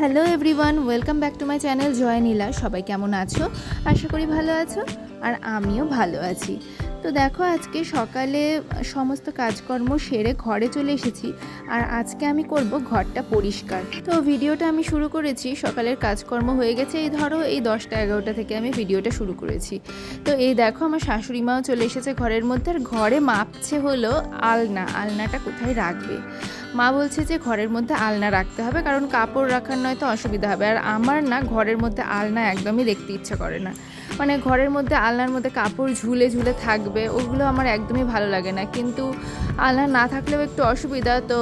Hello everyone, welcome back to my channel Joy Nila. সবাই কেমন আছো? আশা করি ভালো আছো, আর আমিও ভালো আছি। তো দেখো, আজকে সকালে সমস্ত কাজকর্ম সেরে ঘরে চলে এসেছি, আর আজকে আমি করব ঘরটা পরিষ্কার। তো ভিডিওটা আমি শুরু করেছি, সকালের কাজকর্ম হয়ে গেছে এই ধরো এই 10টা-11টা থেকে আমি ভিডিওটা শুরু করেছি। তো এই দেখো, আমার শাশুড়ি মাও চলে এসেছে ঘরের মধ্যে, আর ঘরে মাপছে হলো আলনাটা কোথায় রাখবে। মা বলছে যে ঘরের মধ্যে আলনা রাখতে হবে, কারণ কাপড় রাখার নয়তো অসুবিধা হবে। আর আমার না ঘরের মধ্যে আলনা একদমই দেখতে ইচ্ছা করে না, মানে ঘরের মধ্যে আলনার মধ্যে কাপড় ঝুলে ঝুলে থাকবে, ওগুলো আমার একদমই ভালো লাগে না। কিন্তু আলনা না থাকলেও একটু অসুবিধা, তো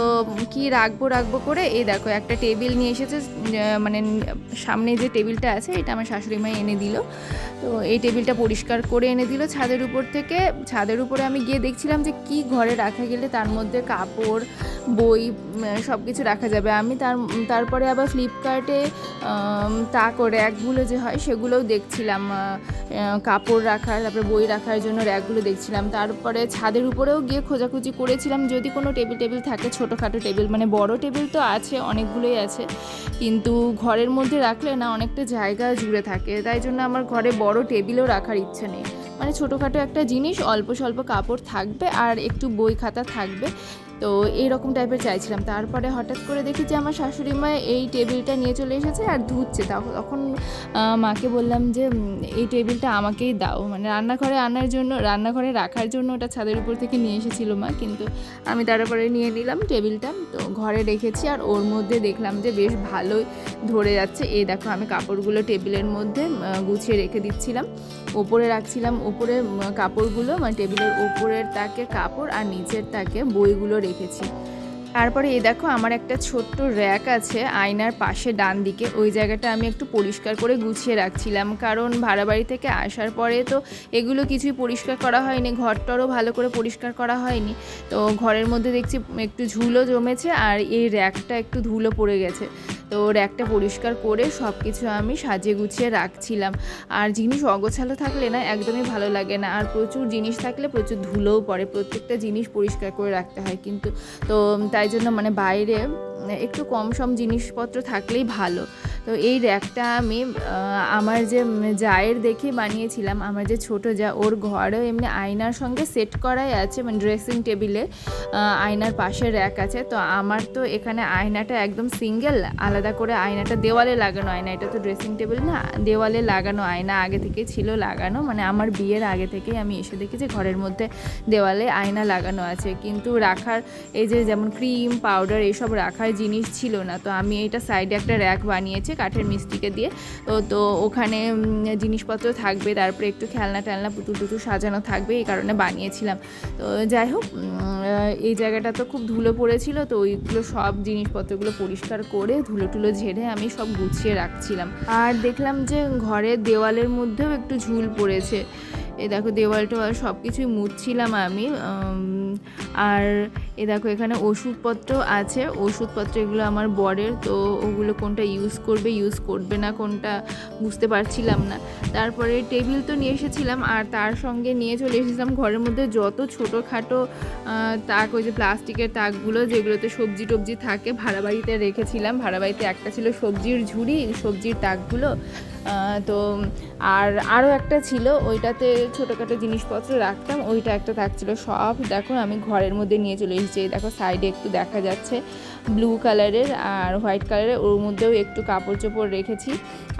কি রাখবো করে এই দেখো একটা টেবিল নিয়ে এসেছে। মানে সামনে যে টেবিলটা আছে এটা আমার শাশুড়ি মা এনে দিল। তো এই টেবিলটা পরিষ্কার করে এনে দিল ছাদের উপর থেকে। ছাদের উপরে আমি গিয়ে দেখছিলাম যে কি ঘরে রাখা গেলে তার মধ্যে কাপড়, বই সব কিছু রাখা যাবে। আমি তারপরে আবার ফ্লিপকার্টে র্যাকগুলো যে হয় সেগুলোও দেখছিলাম, কাপড় রাখার, তারপরে বই রাখার জন্য র্যাকগুলো দেখছিলাম। তারপরে ছাদের উপরেও গিয়ে খোঁজাখুঁজি করেছিলাম যদি কোনো টেবিল থাকে, ছোটোখাটো টেবিল। মানে বড় টেবিল তো আছে, অনেকগুলোই আছে, কিন্তু ঘরের মধ্যে রাখলে না অনেকটা জায়গা জুড়ে থাকে, তাই জন্য আমার ঘরে বড় টেবিলও রাখার ইচ্ছে নেই। মানে ছোটোখাটো একটা জিনিস, অল্প স্বল্প কাপড় থাকবে আর একটু বই খাতা থাকবে, তো এইরকম টাইপের চাইছিলাম। তারপরে হঠাৎ করে দেখি যে আমার শাশুড়ি মা এই টেবিলটা নিয়ে চলে এসেছে আর ধুচ্ছে। তখন মাকে বললাম যে এই টেবিলটা আমাকেই দাও, মানে রান্নাঘরে রাখার জন্য ওটা ছাদের উপর থেকে নিয়ে এসেছিলো মা, কিন্তু আমি তারপরে নিয়ে নিলাম টেবিলটা, তো ঘরে রেখেছি। আর ওর মধ্যে দেখলাম যে বেশ ভালোই ধরে যাচ্ছে। এই দেখো, আমি কাপড়গুলো টেবিলের মধ্যে গুছিয়ে রেখে দিচ্ছিলাম, ওপরে রাখছিলাম। ওপরে কাপড়গুলো মানে টেবিলের ওপরের তাকে কাপড় আর নিচের তাকে বইগুলো রেখেছি। তারপরে এই দেখো, আমার একটা ছোট্ট র্যাক আছে আয়নার পাশে ডান দিকে, ওই জায়গাটা আমি একটু পরিষ্কার করে গুছিয়ে রাখছিলাম, কারণ ভাড়া বাড়ি থেকে আসার পরে তো এগুলো কিছুই পরিষ্কার করা হয়নি, ঘরটরও ভালো করে পরিষ্কার করা হয়নি। তো ঘরের মধ্যে দেখছি একটু ঝুলো জমেছে, আর এই র্যাকটা একটু ধুলো পড়ে গেছে। তো র্যাকটা পরিষ্কার করে সব কিছু আমি সাজিয়ে গুছিয়ে রাখছিলাম। আর জিনিস অগোছালো থাকলে না একদমই ভালো লাগে না, আর প্রচুর জিনিস থাকলে প্রচুর ধুলোও পড়ে। প্রত্যেকটা জিনিস পরিষ্কার করে রাখতে হয়, কিন্তু তো তাই জন্য মানে বাইরে একটু কম সম জিনিসপত্র থাকলেই ভালো। তো এই র্যাকটা আমি আমার যে জায়ের দেখে বানিয়েছিলাম, আমার যে ছোটো যা, ওর ঘরেও এমনি আয়নার সঙ্গে সেট করাই আছে, মানে ড্রেসিং টেবিলে আয়নার পাশে র্যাক আছে। তো আমার তো এখানে আয়নাটা একদম সিঙ্গেল, আলাদা করে আয়নাটা দেওয়ালে লাগানো আয়না, এটা তো ড্রেসিং টেবিল না, দেওয়ালে লাগানো আয়না আগে থেকে ছিল লাগানো, মানে আমার বিয়ের আগে থেকেই আমি এসে দেখি যে ঘরের মধ্যে দেওয়ালে আয়না লাগানো আছে, কিন্তু রাখার এই যে যেমন ক্রিম পাউডার এইসব রাখার জিনিস ছিল না। তো আমি এটা সাইডে একটা র্যাক বানিয়েছি কাঠের মিস্ত্রিকে দিয়ে, তো ওখানে জিনিসপত্র থাকবে, তারপরে একটু খেলনা পুতুল সাজানো থাকবে, এই কারণে বানিয়েছিলাম। তো যাই হোক, এই জায়গাটা তো খুব ধুলো পড়েছিল, তো ওইগুলো সব জিনিসপত্রগুলো পরিষ্কার করে ধুলো ঝেড়ে আমি সব গুছিয়ে রাখছিলাম। আর দেখলাম যে ঘরের দেওয়ালের মধ্যেও একটু ঝুল পড়েছে। এই দেখো, দেওয়ালটা সব কিছুই মুছছিলাম আমি। আর এ দেখো, এখানে ওষুধপত্র আছে, ওষুধপত্র এগুলো আমার বরের, তো ওগুলো কোনটা ইউজ করবে না কোনটা বুঝতে পারছিলাম না। তারপরে টেবিল তো নিয়ে এসেছিলাম, আর তার সঙ্গে নিয়ে চলে এসেছিলাম ঘরের মধ্যে যত ছোটোখাটো তাক, ওই যে প্লাস্টিকের তাকগুলো যেগুলোতে সবজি টবজি থাকে, ভাড়া বাড়িতে রেখেছিলাম। ভাড়া বাড়িতে একটা ছিল সবজির ঝুড়ি, সবজির তাকগুলো, তো আরও একটা ছিল, ওইটাতে ছোটোখাটো জিনিসপত্র রাখতাম, ওইটা একটা থাকছিল। সব দেখো আমি ঘরের মধ্যে নিয়ে চলে এসেছি। দেখো সাইডে একটু দেখা যাচ্ছে ব্লু কালারের আর হোয়াইট কালারের, ওর মধ্যেও একটু কাপড় চোপড় রেখেছি।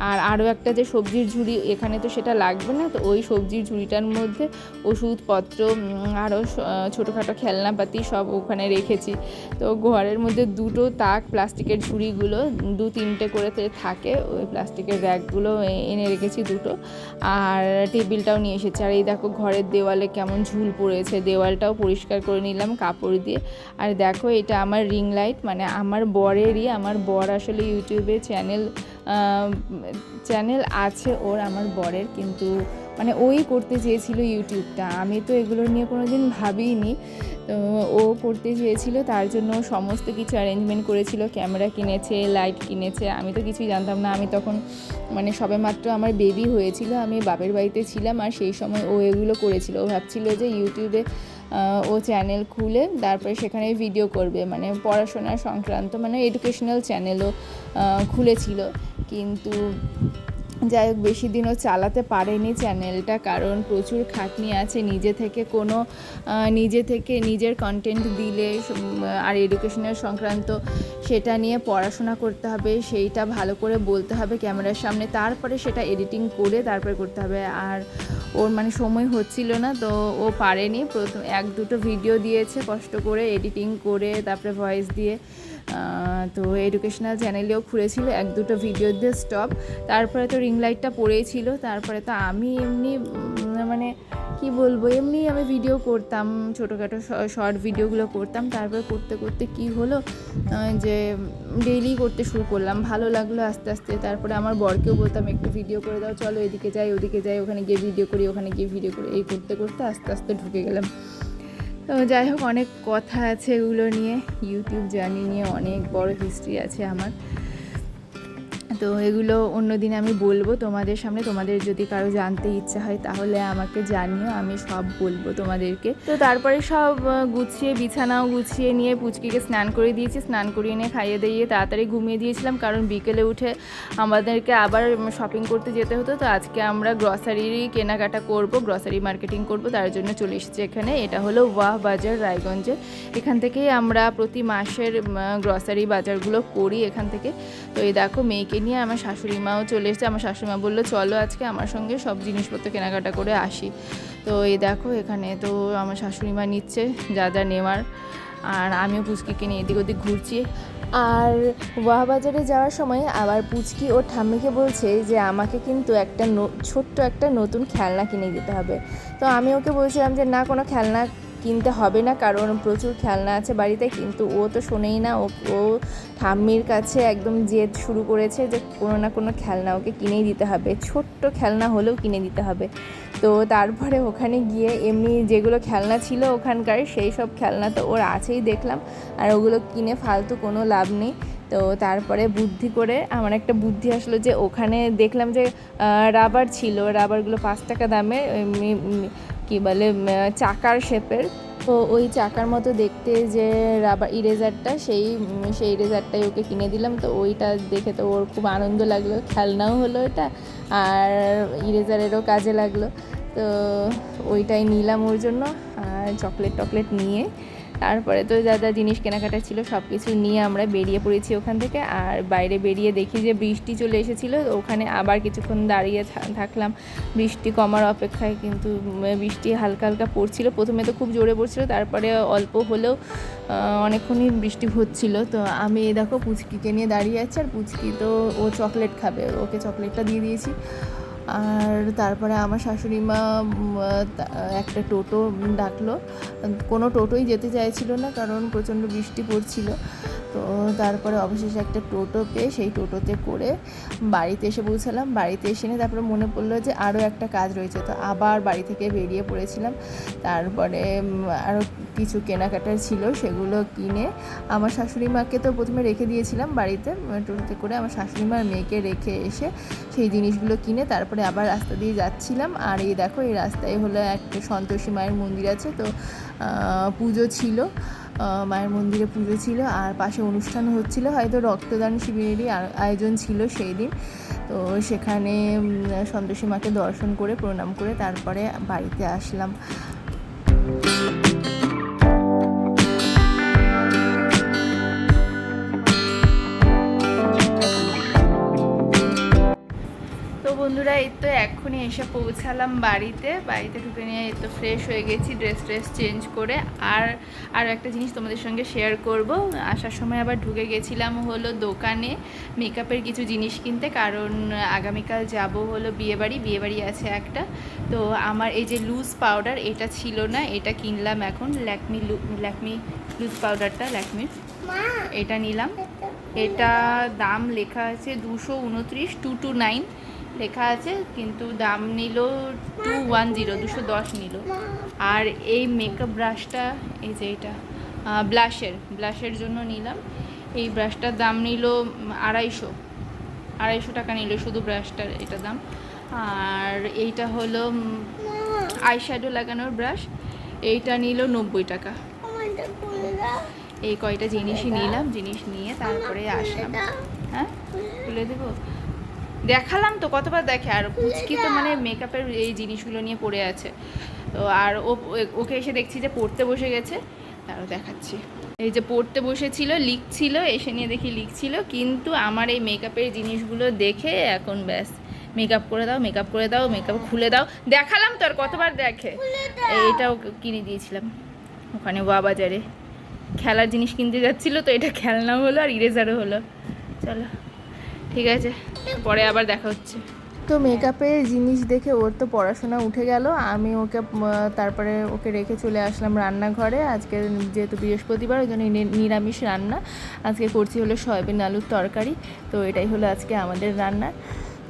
আর আরও একটা যে সবজির ঝুড়ি, এখানে তো সেটা লাগবে না, তো ওই সবজির ঝুড়িটার মধ্যে ওষুধপত্র আরও ছোটোখাটো খেলনাপাতি সব ওখানে রেখেছি। তো ঘরের মধ্যে দুটো তাক, প্লাস্টিকের ঝুড়িগুলো 2-3টে করে থাকে, ওই প্লাস্টিকের র্যাকগুলো এনে রেখেছি দুটো, আর টেবিলটাও নিয়ে এসেছি। আর এই দেখো ঘরের দেওয়ালে কেমন ঝুল পড়েছে, দেওয়ালটাও পরিষ্কার করে নিলাম কাপড় দিয়ে। আর দেখো, এটা আমার রিং লাইট, মানে আমার বরেরই। আমার বর আসলে ইউটিউবে চ্যানেল আছে ওর, আমার বরের, কিন্তু মানে ওই করতে চেয়েছিল ইউটিউবটা, আমি তো এগুলো নিয়ে কোনো দিন ভাবিনি। তো ও করতে চেয়েছিল, তার জন্য সমস্ত কিছু অ্যারেঞ্জমেন্ট করেছিল, ক্যামেরা কিনেছে, লাইট কিনেছে, আমি তো কিছুই জানতাম না। আমি তখন মানে সবেমাত্র আমার বেবি হয়েছিল, আমি বাপের বাড়িতে ছিলাম, আর সেই সময় ও এগুলো করেছিল। ও ভাবছিল যে ইউটিউবে ও চ্যানেল খুলে তারপরে সেখানে ভিডিও করবে, মানে পড়াশোনার সংক্রান্ত, মানে এডুকেশনাল চ্যানেলও খুলেছিল। কিন্তু যাই হোক বেশি দিনও চালাতে পারেনি চ্যানেলটা, কারণ প্রচুর খাটনি আছে। নিজে থেকে নিজের কন্টেন্ট দিলে আর এডুকেশনের সংক্রান্ত সেটা নিয়ে পড়াশোনা করতে হবে, সেইটা ভালো করে বলতে হবে ক্যামেরার সামনে, তারপরে সেটা এডিটিং করে তারপরে করতে হবে। আর ওর মানে সময় হচ্ছিল না, তো ও পারেনি। প্রথম 1-2 ভিডিও দিয়েছে কষ্ট করে এডিটিং করে, তারপরে ভয়েস দিয়ে। তো এডুকেশনাল চ্যানেলেও খুলেছিল, 1-2 ভিডিও দিয়ে স্টপ। তারপরে তো রিং লাইটটা পড়েই ছিল। তারপরে তো আমি এমনি মানে কি বলবো, এমনি আমি ভিডিও করতাম, ছোটোখাটো শর্ট ভিডিওগুলো করতাম। তারপরে করতে করতে কি হলো যে ডেইলি করতে শুরু করলাম, ভালো লাগলো আস্তে আস্তে। তারপরে আমার বরকেও বলতাম একটু ভিডিও করে দাও, চলো এদিকে যাই ওদিকে যাই, ওখানে গিয়ে ভিডিও করি, ওখানে গিয়ে ভিডিও করি। এই করতে করতে আস্তে আস্তে ঢুকে গেলাম। তো যাই হোক অনেক কথা আছে এগুলো নিয়ে, ইউটিউব জার্নি নিয়ে অনেক বড় হিস্ট্রি আছে আমার। তো এগুলো অন্য দিন আমি বলবো তোমাদের সামনে। তোমাদের যদি কারো জানতে ইচ্ছা হয় তাহলে আমাকে জানিও, আমি সব বলবো তোমাদেরকে। তো তারপরে সব গুছিয়ে, বিছানাও গুছিয়ে নিয়ে পুচকিকে স্নান করে দিয়েছি। স্নান করিয়ে নিয়ে খাইয়ে দিয়ে তাড়াতাড়ি ঘুমিয়ে দিয়েছিলাম, কারণ বিকেলে উঠে আমাদেরকে আবার শপিং করতে যেতে হতো। তো আজকে আমরা গ্রসারিরই কেনাকাটা করব, গ্রসারি মার্কেটিং করব, তার জন্য চলে এসেছি এখানে। এটা হলো ওয়াহ বাজার, রায়গঞ্জে। এখান থেকেই আমরা প্রতি মাসের গ্রসারি বাজারগুলো করি এখান থেকে। তো এই দেখো মেয়েকে নিয়ে আমার শাশুড়ি মাও চলে এসেছে। আমার শাশুড়ি মা বললো চলো আজকে আমার সঙ্গে সব জিনিসপত্র কেনাকাটা করে আসি। তো এই দেখো এখানে তো আমার শাশুড়ি মা নিচ্ছে যা যা নেওয়ার, আর আমিও পুচকিকে নিয়ে এদিক ওদিক ঘুরছি। আর ওয়াহ বাজারে যাওয়ার সময় আবার পুচকি ও ঠাম্মিকে বলছে যে আমাকে কিন্তু একটা ছোট্ট একটা নতুন খেলনা কিনে দিতে হবে। তো আমি ওকে বলছিলাম যে না, কোনো খেলনা কিনতে হবে না, কারণ প্রচুর খেলনা আছে বাড়িতে। কিন্তু ও তো শোনেই না, ও ঠাম্মির কাছে একদম জেদ শুরু করেছে যে কোনো না কোনো খেলনা ওকে কিনেই দিতে হবে, ছোট্ট খেলনা হলেও কিনে দিতে হবে। তো তারপরে ওখানে গিয়ে এমনি যেগুলো খেলনা ছিল ওখানকার, সেই সব খেলনা তো ওর আছেই দেখলাম, আর ওগুলো কিনে ফালতু কোনো লাভ নেই। তো তারপরে বুদ্ধি করে আমার একটা বুদ্ধি আসলো যে ওখানে দেখলাম যে রাবার ছিল, রাবারগুলো 5 টাকা দামের, এমনি কী বলে চাকার শেপের। তো ওই চাকার মতো দেখতে যে রাবার ইরেজারটা, সেই ইরেজারটাই ওকে কিনে দিলাম। তো ওইটা দেখে তো ওর খুব আনন্দ লাগলো, খেলনাও হলো এটা আর ইরেজারেরও কাজে লাগলো। তো ওইটাই নিলাম ওর জন্য, আর চকলেট নিয়ে তারপরে তো যা যা জিনিস কেনাকাটা ছিল সব কিছু নিয়ে আমরা বেরিয়ে পড়েছি ওখান থেকে। আর বাইরে বেরিয়ে দেখি যে বৃষ্টি চলে এসেছিলো, ওখানে আবার কিছুক্ষণ দাঁড়িয়ে থাকলাম বৃষ্টি কমার অপেক্ষায়। কিন্তু বৃষ্টি হালকা হালকা পড়ছিল, প্রথমে তো খুব জোরে পড়ছিল, তারপরে অল্প হলেও অনেকক্ষণই বৃষ্টি হচ্ছিল। তো আমি দেখো পুচকিকে নিয়ে দাঁড়িয়ে আছি, আর পুচকি তো ও চকলেট খাবে, ওকে চকলেটটা দিয়ে দিয়েছি। আর তারপরে আমার শাশুড়ি মা একটা টোটো ডাকলো, কোনো টোটোই যেতে চাইছিল না কারণ প্রচণ্ড বৃষ্টি পড়ছিল। তো তারপরে অবশেষে একটা টোটো পেয়ে সেই টোটোতে করে বাড়িতে এসে পৌঁছালাম। বাড়িতে এসে নিয়ে তারপরে মনে পড়লো যে আরও একটা কাজ রয়েছে, তো আবার বাড়ি থেকে বেরিয়ে পড়েছিলাম। তারপরে আরও কিছু কেনাকাটার ছিল, সেগুলো কিনে আমার শাশুড়ি মাকে তো প্রথমে রেখে দিয়েছিলাম বাড়িতে, টোটোতে করে আমার শাশুড়ি মার মেয়েকে রেখে এসে সেই জিনিসগুলো কিনে তারপরে আবার রাস্তা দিয়ে যাচ্ছিলাম। আর এই দেখো এই রাস্তায় হলো একটা সন্তোষী মায়ের মন্দির আছে, তো পুজো ছিল, মায়ের মন্দিরে পুজো ছিল, আর পাশে অনুষ্ঠান হচ্ছিল, হয়তো রক্তদান শিবিরেরই আয়োজন ছিল সেই দিন। তো সেখানে সন্তোষী মাকে দর্শন করে প্রণাম করে তারপরে বাড়িতে আসলাম। বন্ধুরা এই তো এক্ষুনি এসে পৌঁছালাম বাড়িতে ঢুকে নিয়ে এই তো ফ্রেশ হয়ে গেছি, ড্রেস চেঞ্জ করে। আর একটা জিনিস তোমাদের সঙ্গে শেয়ার করব, আসার সময় আবার ঢুকে গেছিলাম হলো দোকানে মেকআপের কিছু জিনিস কিনতে, কারণ আগামীকাল যাব হলো বিয়েবাড়ি আছে একটা। তো আমার এই যে লুজ পাউডার এটা ছিল না, এটা কিনলাম এখন, ল্যাকমি লুজ পাউডারটা ল্যাকমির, এটা নিলাম। এটা দাম লেখা আছে 229, 229 লেখা আছে, কিন্তু দাম নিল 210, 210 নিল। আর এই মেকআপ ব্রাশটা, এই যে এটা ব্লাশের জন্য নিলাম, এই ব্রাশটার দাম নিল 250 টাকা নিল শুধু ব্রাশটার, এটা দাম। আর এইটা হলো আইশ্যাডো লাগানোর ব্রাশ, এইটা নিল 90 টাকা। এই কয়টা জিনিসই নিলাম, জিনিস নিয়ে তারপরে আসলাম। হ্যাঁ খুলে দেবো, দেখালাম তো কতবার দেখে। আর পুচকি তো মানে মেকআপের এই জিনিসগুলো নিয়ে পড়ে আছে তো। আর ওকে এসে দেখছি যে পড়তে বসে গেছে, তারও দেখাচ্ছি। এই যে পড়তে বসেছিল, লিখছিল, এসে নিয়ে দেখি লিখছিল, কিন্তু আমার এই মেকআপের জিনিসগুলো দেখে এখন ব্যাস মেকআপ করে দাও, মেকআপ করে দাও, মেকআপ খুলে দাও। দেখালাম তো আর কতবার দেখে। এইটাও কিনে দিয়েছিলাম ওখানে বাজারে, খেলার জিনিস কিনতে যাচ্ছিলো তো, এটা খেলনাও হলো আর ইরেজারও হলো। চলো ঠিক আছে, পরে আবার দেখা হচ্ছে। তো মেকআপের জিনিস দেখে ওর তো পড়াশোনা উঠে গেল। আমি ওকে তারপরে ওকে রেখে চলে আসলাম রান্নাঘরে। আজকে যেহেতু বৃহস্পতিবার, ওই জন্য নিরামিষ রান্না আজকে করছি, হলো সয়াবিন আলুর তরকারি। তো এটাই হলো আজকে আমাদের রান্না।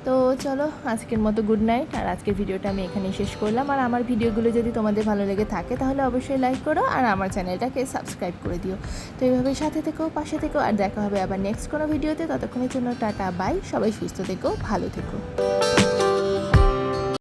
তো চলো আজকের মতো গুড নাইট। আর আজকের ভিডিওটা আমি এখানেই শেষ করলাম। আর আমার ভিডিওগুলো যদি তোমাদের ভালো লেগে থাকে তাহলে অবশ্যই লাইক করো আর আমার চ্যানেলটাকে সাবস্ক্রাইব করে দিও। তো এইভাবে সাথে থেকো, পাশে থেকো, আর দেখা হবে আবার নেক্সট কোনো ভিডিওতে। ততক্ষণের জন্য টাটা বাই, সবাই সুস্থ থেকো, ভালো থেকো।